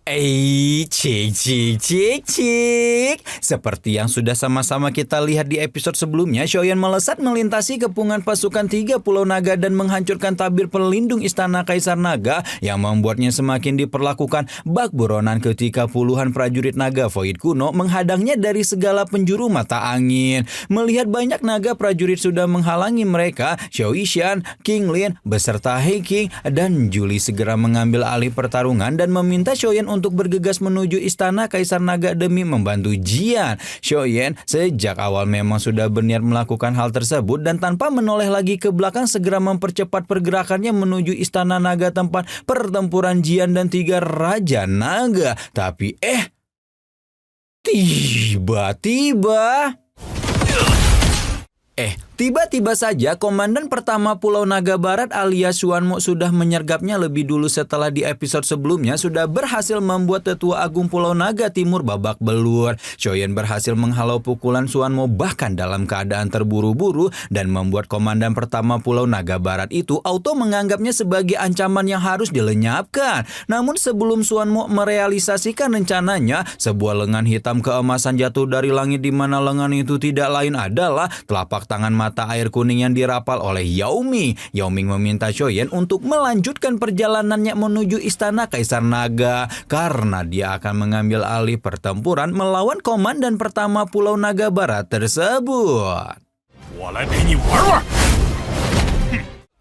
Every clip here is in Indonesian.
Cik, cik, cik, cik. Seperti yang sudah sama-sama kita lihat di episode sebelumnya, Xiaoyan melesat melintasi kepungan pasukan 3 Pulau Naga dan menghancurkan tabir pelindung Istana Kaisar Naga yang membuatnya semakin diperlakukan bak buronan ketika puluhan prajurit naga Void kuno menghadangnya dari segala penjuru mata angin. Melihat banyak naga prajurit sudah menghalangi mereka, Xiao Yishan, King Lin, beserta He King dan Julie segera mengambil alih pertarungan dan meminta Xiaoyan untuk bergegas menuju Istana Kaisar Naga demi membantu Jian. Xiaoyan sejak awal memang sudah berniat melakukan hal tersebut dan tanpa menoleh lagi ke belakang segera mempercepat pergerakannya menuju Istana Naga tempat pertempuran Jian dan 3 Raja Naga. Tapi tiba-tiba saja Komandan Pertama Pulau Naga Barat alias Xuanmo sudah menyergapnya lebih dulu setelah di episode sebelumnya sudah berhasil membuat Tetua Agung Pulau Naga Timur babak belur. Xiaoyan berhasil menghalau pukulan Xuanmo bahkan dalam keadaan terburu-buru dan membuat Komandan Pertama Pulau Naga Barat itu auto menganggapnya sebagai ancaman yang harus dilenyapkan. Namun sebelum Xuanmo merealisasikan rencananya, sebuah lengan hitam keemasan jatuh dari langit di mana lengan itu tidak lain adalah telapak tangan mata air kuning yang dirapal oleh Yao Ming. Yao Ming meminta Xiaoyan untuk melanjutkan perjalanannya menuju Istana Kaisar Naga karena dia akan mengambil alih pertempuran melawan Komandan Pertama Pulau Naga Barat tersebut.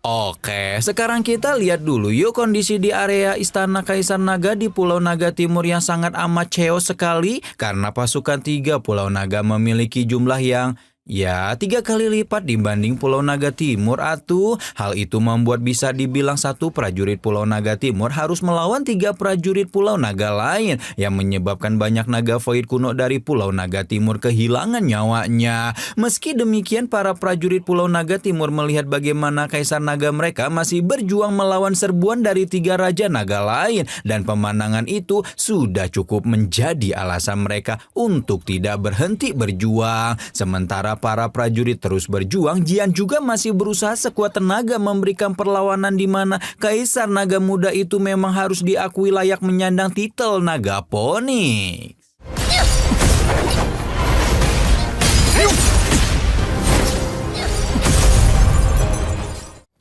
Oke, sekarang kita lihat dulu yuk kondisi di area Istana Kaisar Naga di Pulau Naga Timur yang sangat amat chaos sekali karena pasukan 3 Pulau Naga memiliki jumlah yang 3 kali lipat dibanding Pulau Naga Timur atuh. Hal itu membuat bisa dibilang satu prajurit Pulau Naga Timur harus melawan 3 prajurit Pulau Naga lain yang menyebabkan banyak naga Void kuno dari Pulau Naga Timur kehilangan nyawanya. Meski demikian, para prajurit Pulau Naga Timur melihat bagaimana Kaisar Naga mereka masih berjuang melawan serbuan dari 3 Raja Naga lain dan pemandangan itu sudah cukup menjadi alasan mereka untuk tidak berhenti berjuang. Sementara para prajurit terus berjuang, Jian juga masih berusaha sekuat tenaga memberikan perlawanan di mana Kaisar Naga Muda itu memang harus diakui layak menyandang titel Naga Phoenix.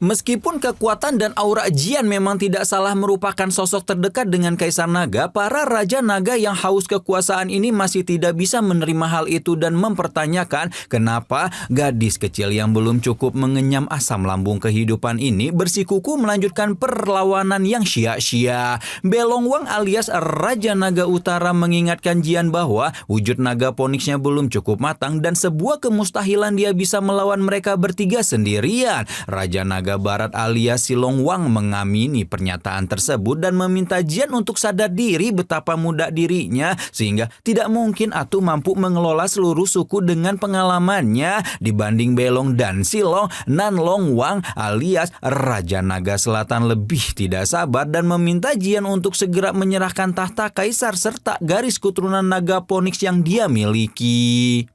Meskipun kekuatan dan aura Jian memang tidak salah merupakan sosok terdekat dengan Kaisar Naga, para Raja Naga yang haus kekuasaan ini masih tidak bisa menerima hal itu dan mempertanyakan kenapa gadis kecil yang belum cukup mengenyam asam lambung kehidupan ini bersikukuh melanjutkan perlawanan yang sia-sia. Belong Wang alias Raja Naga Utara mengingatkan Jian bahwa wujud Naga Phoenix-nya belum cukup matang dan sebuah kemustahilan dia bisa melawan mereka bertiga sendirian. Raja Naga Barat alias Silong Wang mengamini pernyataan tersebut dan meminta Jian untuk sadar diri betapa muda dirinya sehingga tidak mungkin Atu mampu mengelola seluruh suku dengan pengalamannya dibanding Belong dan Silong. Nanlong Wang alias Raja Naga Selatan lebih tidak sabar dan meminta Jian untuk segera menyerahkan tahta kaisar serta garis keturunan Naga Phoenix yang dia miliki.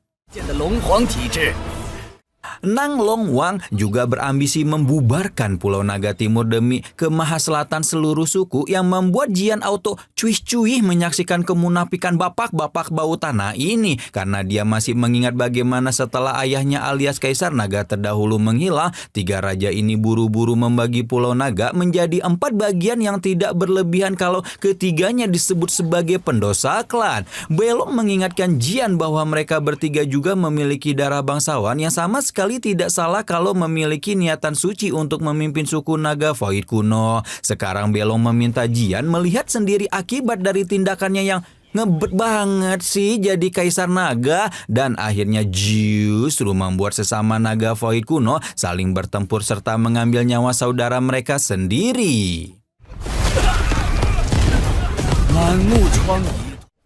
Nanlong Wang juga berambisi membubarkan Pulau Naga Timur demi kemahaselatan seluruh suku yang membuat Jian auto cuih-cuih menyaksikan kemunafikan bapak-bapak bau tanah ini karena dia masih mengingat bagaimana setelah ayahnya alias Kaisar Naga terdahulu menghilang, 3 raja ini buru-buru membagi Pulau Naga menjadi 4 bagian yang tidak berlebihan kalau ketiganya disebut sebagai pendosa klan. Belong mengingatkan Jian bahwa mereka bertiga juga memiliki darah bangsawan yang sama sekali tidak salah kalau memiliki niatan suci untuk memimpin suku Naga Void kuno. Sekarang Belong meminta Jian melihat sendiri akibat dari tindakannya yang ngebet banget sih jadi Kaisar Naga dan akhirnya justru membuat sesama Naga Void kuno saling bertempur serta mengambil nyawa saudara mereka sendiri.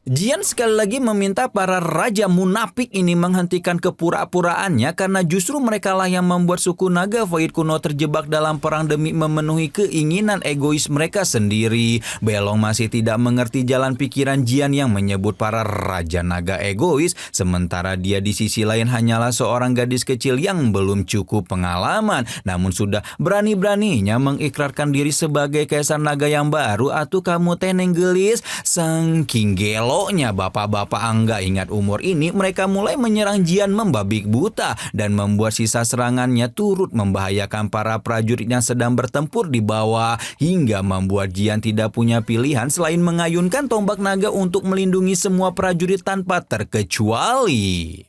Jian sekali lagi meminta para raja munafik ini menghentikan kepura-puraannya karena justru merekalah yang membuat suku naga Void kuno terjebak dalam perang demi memenuhi keinginan egois mereka sendiri. Belong masih tidak mengerti jalan pikiran Jian yang menyebut para raja naga egois, sementara dia di sisi lain hanyalah seorang gadis kecil yang belum cukup pengalaman, namun sudah berani-beraninya mengikrarkan diri sebagai kaisar naga yang baru. Atuh kamu teneng gelis, saking geloknya bapak-bapak angga ingat umur ini, mereka mulai menyerang Jian membabik buta dan membuat sisa serangannya turut membahayakan para prajurit yang sedang bertempur di bawah, hingga membuat Jian tidak punya pilihan selain mengayunkan tombak naga untuk melindungi semua prajurit tanpa terkecuali.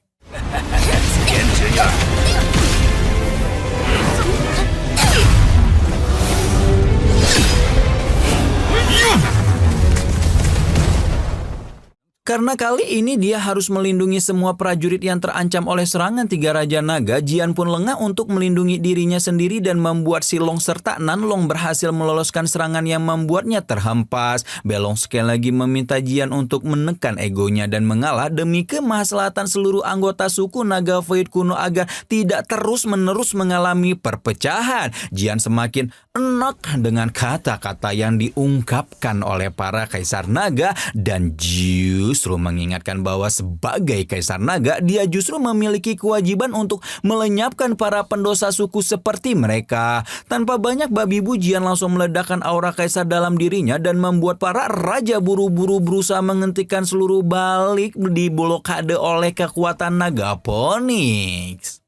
Karena kali ini dia harus melindungi semua prajurit yang terancam oleh serangan tiga raja naga, Jian pun lengah untuk melindungi dirinya sendiri dan membuat Silong serta Nanlong berhasil meloloskan serangan yang membuatnya terhempas. Belong sekali lagi meminta Jian untuk menekan egonya dan mengalah demi kemaslahatan seluruh anggota suku naga Void kuno agar tidak terus-menerus mengalami perpecahan. Jian semakin enak dengan kata-kata yang diungkapkan oleh para kaisar naga dan justru mengingatkan bahwa sebagai kaisar naga dia justru memiliki kewajiban untuk melenyapkan para pendosa suku seperti mereka. Tanpa banyak babi bu, Jian langsung meledakkan aura kaisar dalam dirinya dan membuat para raja buru-buru berusaha menghentikan seluruh balik di blokade oleh kekuatan naga Phoenix.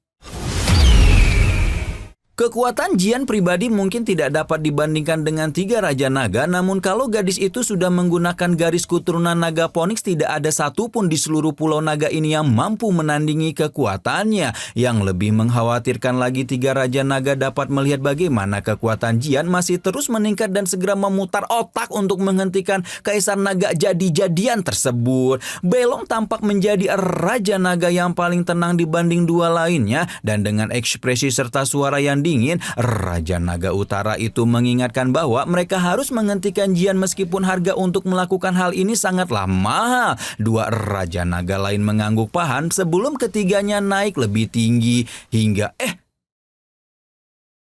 Kekuatan Jian pribadi mungkin tidak dapat dibandingkan dengan tiga raja naga, namun kalau gadis itu sudah menggunakan garis keturunan naga Phoenix, tidak ada satupun di seluruh pulau naga ini yang mampu menandingi kekuatannya. Yang lebih mengkhawatirkan lagi, tiga raja naga dapat melihat bagaimana kekuatan Jian masih terus meningkat dan segera memutar otak untuk menghentikan kaisar naga jadi-jadian tersebut. Belong tampak menjadi raja naga yang paling tenang dibanding dua lainnya, dan dengan ekspresi serta suara yang dingin, Raja Naga Utara itu mengingatkan bahwa mereka harus menghentikan Jian meskipun harga untuk melakukan hal ini sangatlah mahal. Dua Raja Naga lain mengangguk paham sebelum ketiganya naik lebih tinggi hingga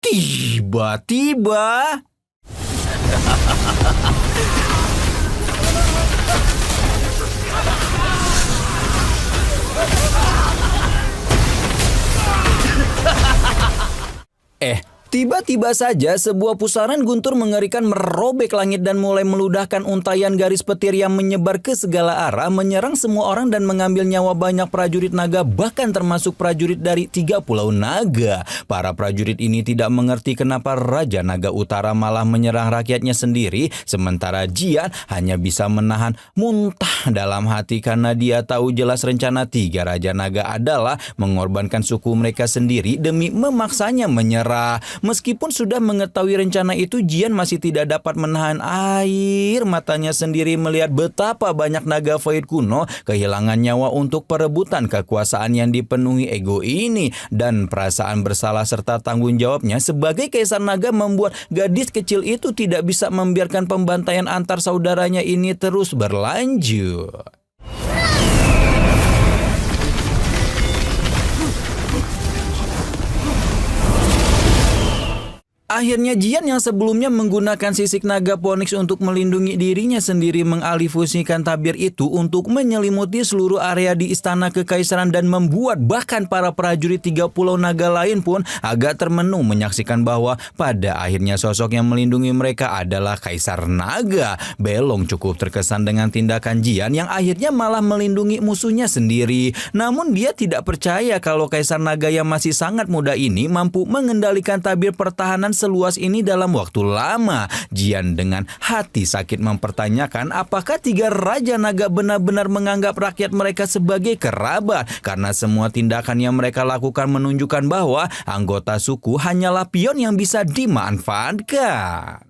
tiba-tiba tiba-tiba saja sebuah pusaran guntur mengerikan merobek langit dan mulai meludahkan untayan garis petir yang menyebar ke segala arah, menyerang semua orang dan mengambil nyawa banyak prajurit naga, bahkan termasuk prajurit dari 3 pulau naga. Para prajurit ini tidak mengerti kenapa Raja Naga Utara malah menyerang rakyatnya sendiri, sementara Jian hanya bisa menahan muntah dalam hati karena dia tahu jelas rencana tiga Raja Naga adalah mengorbankan suku mereka sendiri demi memaksanya menyerah. Meskipun sudah mengetahui rencana itu, Jian masih tidak dapat menahan air matanya sendiri melihat betapa banyak naga Void kuno kehilangan nyawa untuk perebutan kekuasaan yang dipenuhi ego ini, dan perasaan bersalah serta tanggung jawabnya sebagai kaisar naga membuat gadis kecil itu tidak bisa membiarkan pembantaian antar saudaranya ini terus berlanjut. Akhirnya Jian yang sebelumnya menggunakan sisik naga Phoenix untuk melindungi dirinya sendiri mengalihfungsikan tabir itu untuk menyelimuti seluruh area di istana kekaisaran dan membuat bahkan para prajurit 3 pulau naga lain pun agak termenung menyaksikan bahwa pada akhirnya sosok yang melindungi mereka adalah kaisar naga. Belong cukup terkesan dengan tindakan Jian yang akhirnya malah melindungi musuhnya sendiri. Namun dia tidak percaya kalau kaisar naga yang masih sangat muda ini mampu mengendalikan tabir pertahanan seluas ini dalam waktu lama. Jian dengan hati sakit mempertanyakan apakah tiga raja naga benar-benar menganggap rakyat mereka sebagai kerabat, karena semua tindakan yang mereka lakukan menunjukkan bahwa anggota suku hanyalah pion yang bisa dimanfaatkan.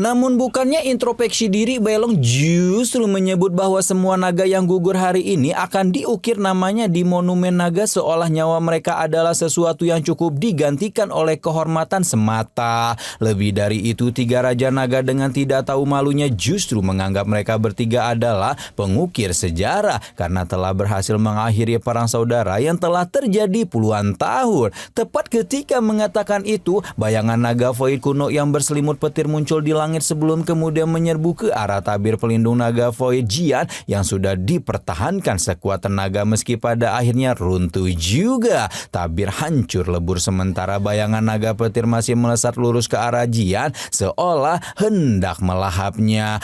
Namun bukannya introspeksi diri, Belong justru menyebut bahwa semua naga yang gugur hari ini akan diukir namanya di monumen naga seolah nyawa mereka adalah sesuatu yang cukup digantikan oleh kehormatan semata. Lebih dari itu, 3 raja naga dengan tidak tahu malunya justru menganggap mereka bertiga adalah pengukir sejarah karena telah berhasil mengakhiri perang saudara yang telah terjadi puluhan tahun. Tepat ketika mengatakan itu, bayangan naga void kuno yang berselimut petir muncul di langit sebelum kemudian menyerbu ke arah tabir pelindung naga void Jian yang sudah dipertahankan sekuat tenaga meski pada akhirnya runtuh juga. Tabir hancur lebur sementara bayangan naga petir masih melesat lurus ke arah Jian seolah hendak melahapnya.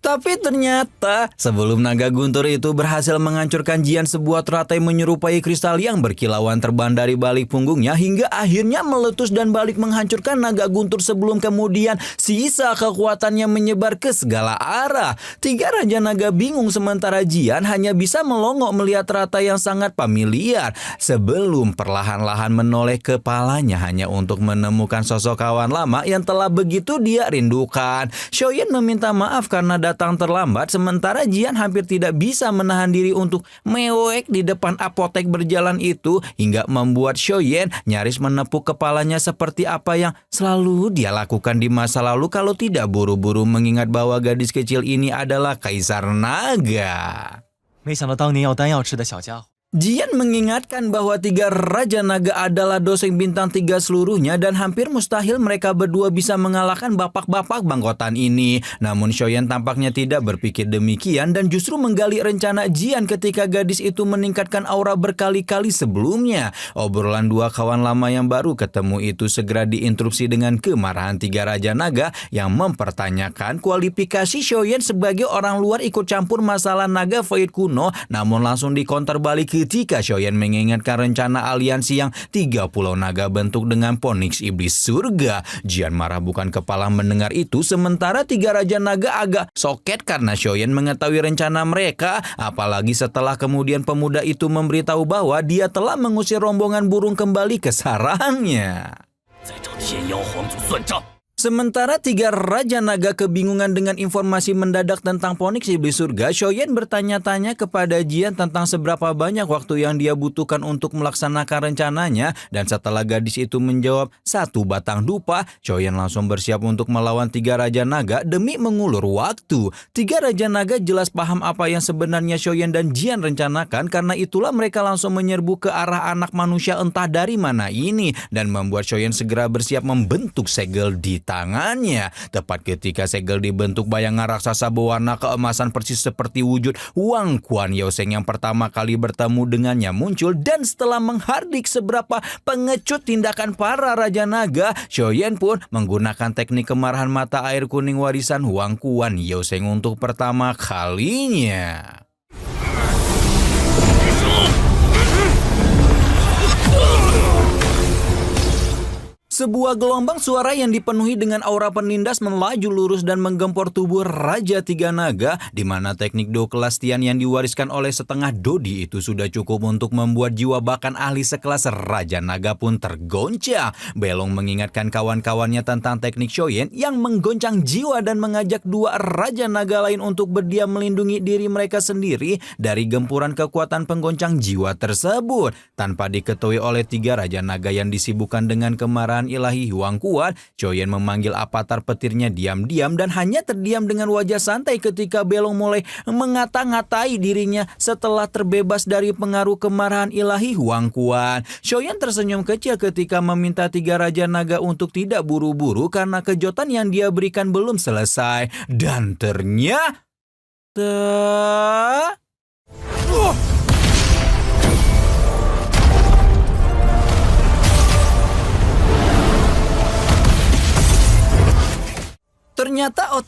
Tapi ternyata sebelum naga guntur itu berhasil menghancurkan Jian, sebuah teratai menyerupai kristal yang berkilauan terbang dari balik punggungnya hingga akhirnya meletus dan balik menghancurkan naga guntur sebelum kemudian sisa kekuatannya menyebar ke segala arah. 3 raja naga bingung sementara Jian hanya bisa melongok melihat teratai yang sangat familiar sebelum perlahan-lahan menoleh kepalanya hanya untuk menemukan sosok kawan lama yang telah begitu dia rindukan. Xiaoyan meminta maaf karena datang terlambat sementara Jian hampir tidak bisa menahan diri untuk mewek di depan apotek berjalan itu hingga membuat Xiaoyan nyaris menepuk kepalanya seperti apa yang selalu dia lakukan di masa lalu kalau tidak buru-buru mengingat bahwa gadis kecil ini adalah Kaisar Naga. 没想到当年要丹药吃的小家伙。 Jian mengingatkan bahwa 3 raja naga adalah doseng bintang 3 seluruhnya dan hampir mustahil mereka berdua bisa mengalahkan bapak-bapak bangkotan ini. Namun Xiaoyan tampaknya tidak berpikir demikian dan justru menggali rencana Jian ketika gadis itu meningkatkan aura berkali-kali sebelumnya. Obrolan 2 kawan lama yang baru ketemu itu segera diinterupsi dengan kemarahan 3 raja naga yang mempertanyakan kualifikasi Xiaoyan sebagai orang luar ikut campur masalah naga void kuno, namun langsung dikonter balik ketika Xiaoyan mengingatkan rencana aliansi yang 3 pulau naga bentuk dengan Phoenix Iblis Surga. Jian marah bukan kepala mendengar itu sementara 3 raja naga agak soket karena Xiaoyan mengetahui rencana mereka, apalagi setelah kemudian pemuda itu memberitahu bahwa dia telah mengusir rombongan burung kembali ke sarangnya. Sementara 3 raja naga kebingungan dengan informasi mendadak tentang Phoenix Iblis Surga, Xiaoyan bertanya-tanya kepada Jian tentang seberapa banyak waktu yang dia butuhkan untuk melaksanakan rencananya dan setelah gadis itu menjawab 1 batang dupa, Xiaoyan langsung bersiap untuk melawan 3 raja naga demi mengulur waktu. 3 raja naga jelas paham apa yang sebenarnya Xiaoyan dan Jian rencanakan karena itulah mereka langsung menyerbu ke arah anak manusia entah dari mana ini dan membuat Xiaoyan segera bersiap membentuk segel di tangannya. Tepat ketika segel dibentuk, bayangan raksasa berwarna keemasan persis seperti wujud Wang Quan Yaoseng yang pertama kali bertemu dengannya muncul dan setelah menghardik seberapa pengecut tindakan para raja naga, Xiaoyan pun menggunakan teknik kemarahan mata air kuning warisan Wang Quan Yaoseng untuk pertama kalinya. Sebuah gelombang suara yang dipenuhi dengan aura penindas melaju lurus dan menggempur tubuh Raja 3 Naga, di mana teknik do kelas Tian yang diwariskan oleh setengah Dodi itu sudah cukup untuk membuat jiwa bahkan ahli sekelas Raja Naga pun tergoncang. Belong mengingatkan kawan-kawannya tentang teknik Xiaoyan yang menggoncang jiwa dan mengajak 2 Raja Naga lain untuk berdiam melindungi diri mereka sendiri dari gempuran kekuatan penggoncang jiwa tersebut. Tanpa diketahui oleh 3 Raja Naga yang disibukkan dengan kemarahan ilahi Wang Quan, Xiaoyan memanggil avatar petirnya diam-diam dan hanya terdiam dengan wajah santai ketika Belong mulai mengata-ngatai dirinya setelah terbebas dari pengaruh kemarahan ilahi Wang Quan. Xiaoyan tersenyum kecil ketika meminta 3 Raja Naga untuk tidak buru-buru karena kejutan yang dia berikan belum selesai. Dan ternyata...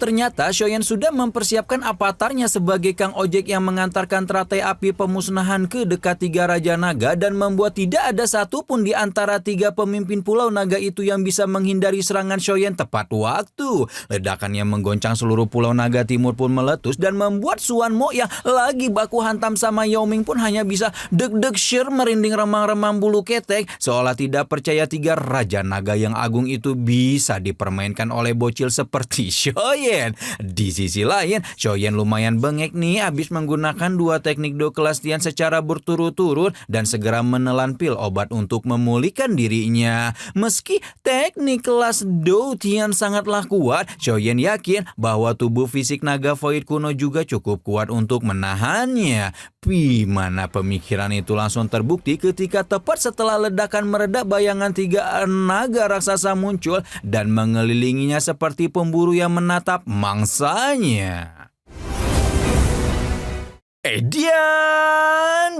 Ternyata Shoyan sudah mempersiapkan avatarnya sebagai kang ojek yang mengantarkan teratai api pemusnahan ke dekat 3 Raja Naga dan membuat tidak ada satupun di antara 3 pemimpin Pulau Naga itu yang bisa menghindari serangan Shoyan tepat waktu. Ledakan yang menggoncang seluruh Pulau Naga Timur pun meletus dan membuat Suan Mo yang lagi baku hantam sama Yao Ming pun hanya bisa deg-deg syir merinding remang-remang bulu ketek seolah tidak percaya 3 Raja Naga yang agung itu bisa dipermainkan oleh bocil seperti Shoyan. Di sisi lain, Shoyan lumayan bengek nih abis menggunakan 2 teknik Do kelas Tian secara berturut-turut dan segera menelan pil obat untuk memulihkan dirinya. Meski teknik kelas Do Tian sangatlah kuat, Shoyan yakin bahwa tubuh fisik naga void kuno juga cukup kuat untuk menahannya. Mana pemikiran itu langsung terbukti ketika tepat setelah ledakan mereda bayangan 3 naga raksasa muncul dan mengelilinginya seperti pemburu yang menatap mangsanya. Edian,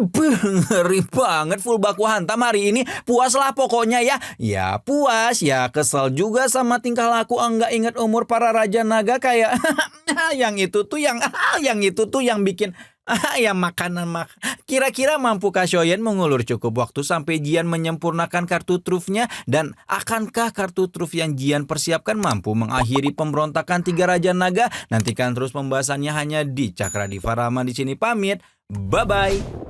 ngeri banget full baku hantam hari ini. Puas lah pokoknya ya. Ya puas, ya kesel juga sama tingkah laku enggak ingat umur para Raja Naga kayak yang itu tuh yang bikin ya makanan Kira-kira mampukah Shoyan mengulur cukup waktu sampai Jian menyempurnakan kartu trufnya? Dan akankah kartu truf yang Jian persiapkan mampu mengakhiri pemberontakan 3 Raja Naga? Nantikan terus pembahasannya hanya di Cakra Diva Rama. Di sini pamit. Bye-bye.